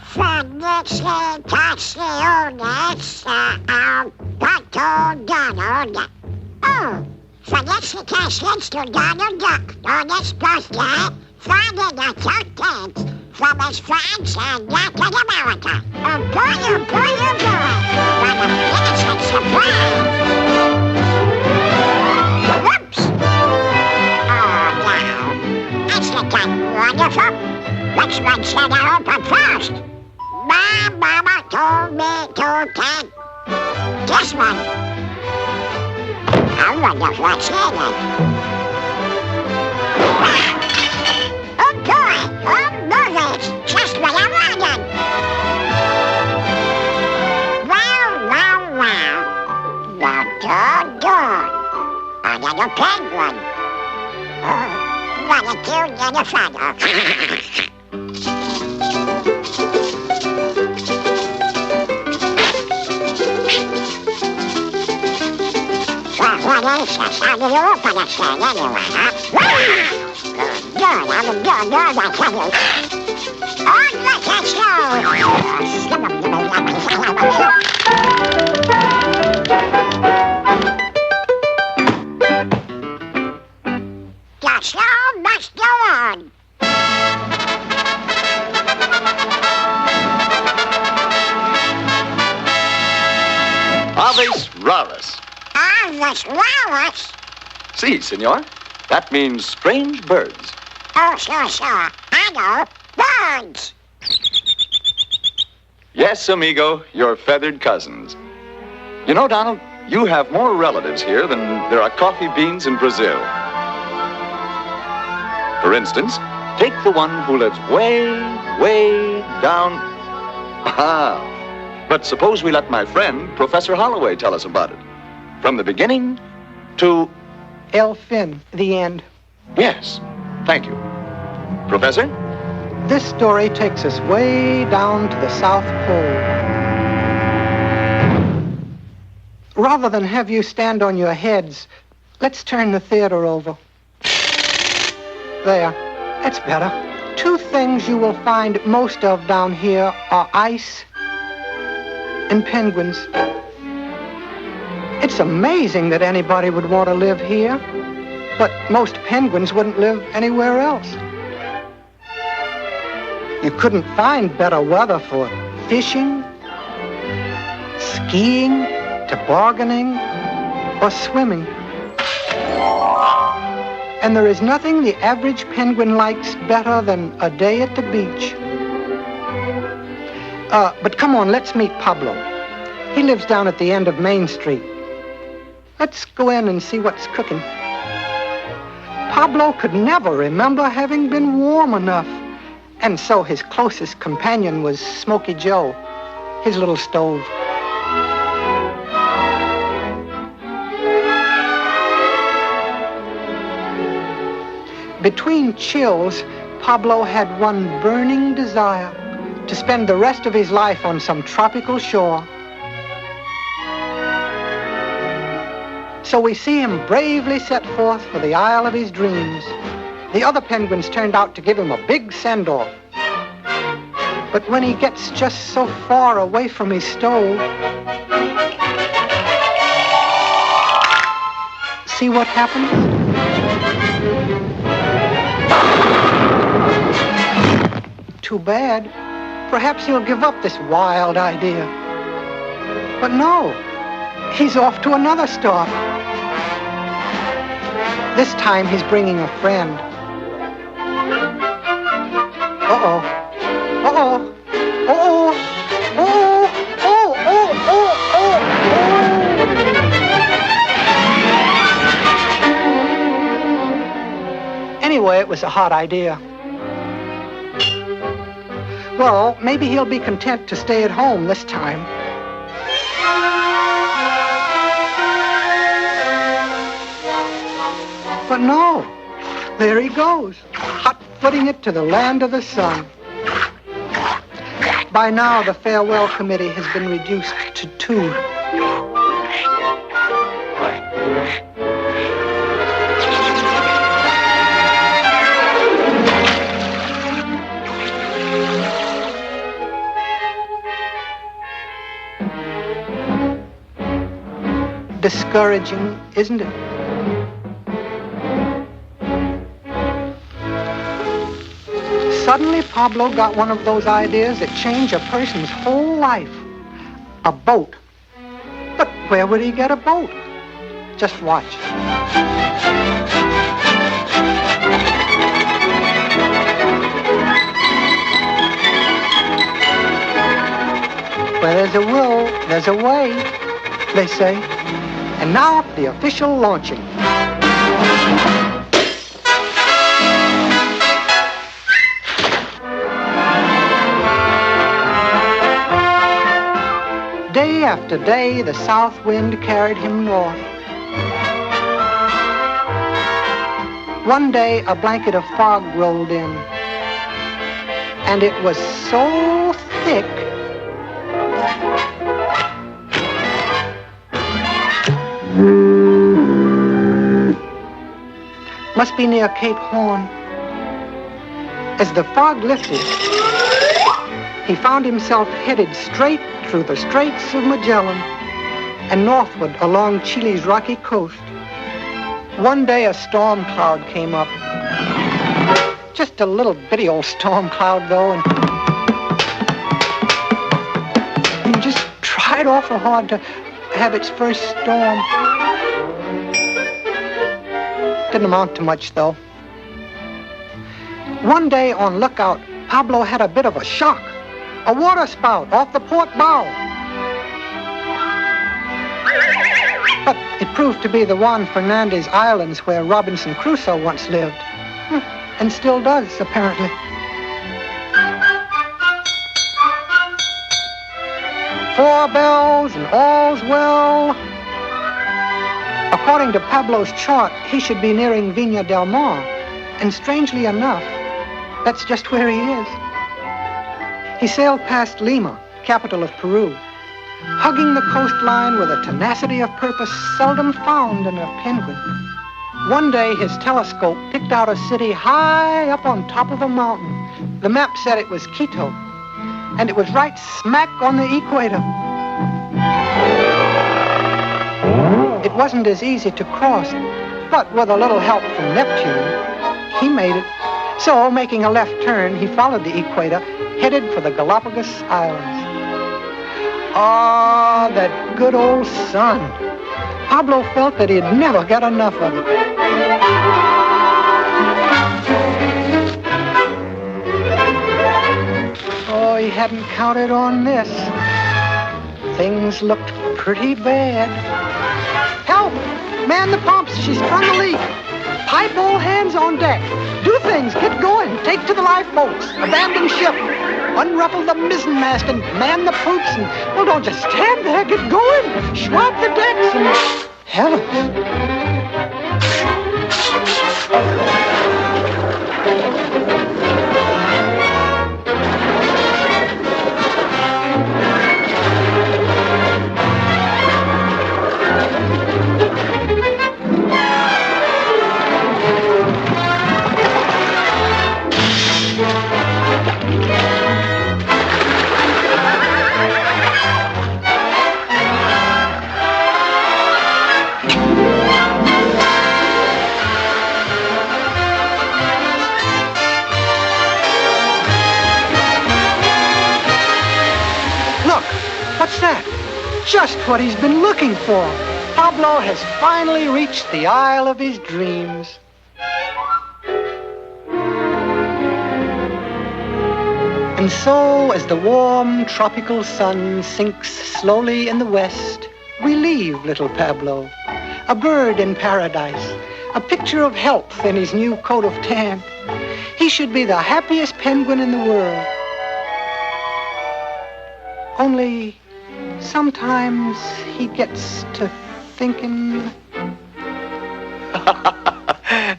Fannycznie, taśniunes, patudonod. O, fannycznie taśnic to donod, dones proste, fany na content, from his friends and Latin America. Oh boy, what a pleasant surprise. Whoops. Oh, no. Isn't that wonderful? Which one should I open first? My mama told me to take this one. I wonder what's in it. Oh boy! Oh, movies! Just what I wanted! Wow! The doggone! Another penguin! Oh, what a cute little fellow! What is this? How do you open this thing anyway, huh? Good, I'm good, I tell you. On like a slow. The show must go on. Aves raras. Aves raras? Si, senor. That means strange birds. Oh, sure. I know. Birds. Yes, amigo, your feathered cousins. You know, Donald, you have more relatives here than there are coffee beans in Brazil. For instance, take the one who lives way down. Ah, but suppose we let my friend, Professor Holloway, tell us about it. From the beginning to... Elfin, the end. Yes, thank you. Professor? This story takes us way down to the South Pole. Rather than have you stand on your heads, let's turn the theater over. There, that's better. Two things you will find most of down here are ice and penguins. It's amazing that anybody would want to live here, but most penguins wouldn't live anywhere else. You couldn't find better weather for fishing, skiing, tobogganing, or swimming. And there is nothing the average penguin likes better than a day at the beach. But come on, let's meet Pablo. He lives down at the end of Main Street. Let's go in and see what's cooking. Pablo could never remember having been warm enough. And so his closest companion was Smoky Joe, his little stove. Between chills, Pablo had one burning desire to spend the rest of his life on some tropical shore. So we see him bravely set forth for the isle of his dreams. The other penguins turned out to give him a big send-off. But when he gets just so far away from his stove, see what happens? Too bad. Perhaps he'll give up this wild idea. But no, he's off to another stop. This time he's bringing a friend. Uh-oh. Uh-oh. Uh-oh. Oh, oh, oh, oh, oh, oh. Anyway, it was a hot idea. Well, maybe he'll be content to stay at home this time. But no, there he goes, hot-footing it to the land of the sun. By now, the farewell committee has been reduced to 2. discouraging, isn't it? Suddenly, Pablo got one of those ideas that change a person's whole life. A boat. But where would he get a boat? Just watch. Where there's a will, there's a way, they say. And now, the official launching. Day after day, the south wind carried him north. One day, a blanket of fog rolled in, and it was so thick must be near Cape Horn. As the fog lifted, he found himself headed straight through the Straits of Magellan and northward along Chile's rocky coast. One day a storm cloud came up. Just a little bitty old storm cloud, though, and he just tried awful hard to have its first storm. Didn't amount to much, though. One day on lookout, Pablo had a bit of a shock. A water spout off the port bow. But it proved to be the Juan Fernandez Islands where Robinson Crusoe once lived. And still does, apparently. Four bells and all's well. According to Pablo's chart, he should be nearing Viña del Mar. And strangely enough, that's just where he is. He sailed past Lima, capital of Peru, hugging the coastline with a tenacity of purpose seldom found in a penguin. One day, his telescope picked out a city high up on top of a mountain. The map said it was Quito, and it was right smack on the equator. It wasn't as easy to cross, but with a little help from Neptune, he made it. So, making a left turn, he followed the equator, headed for the Galapagos Islands. Ah, that good old sun. Pablo felt that he'd never get enough of it. Oh, he hadn't counted on this. Things looked pretty bad. Help! Man the pumps, she's sprung a leak. Pipe all hands on deck. Do things, get going, take to the lifeboats, abandon ship, unruffle the mizzenmast and man the poops and, well, don't just stand there, get going, swab the decks and, heavens. What's that? Just what he's been looking for. Pablo has finally reached the isle of his dreams. And so, as the warm tropical sun sinks slowly in the west, we leave little Pablo, a bird in paradise, a picture of health in his new coat of tan. He should be the happiest penguin in the world. Only sometimes he gets to thinking...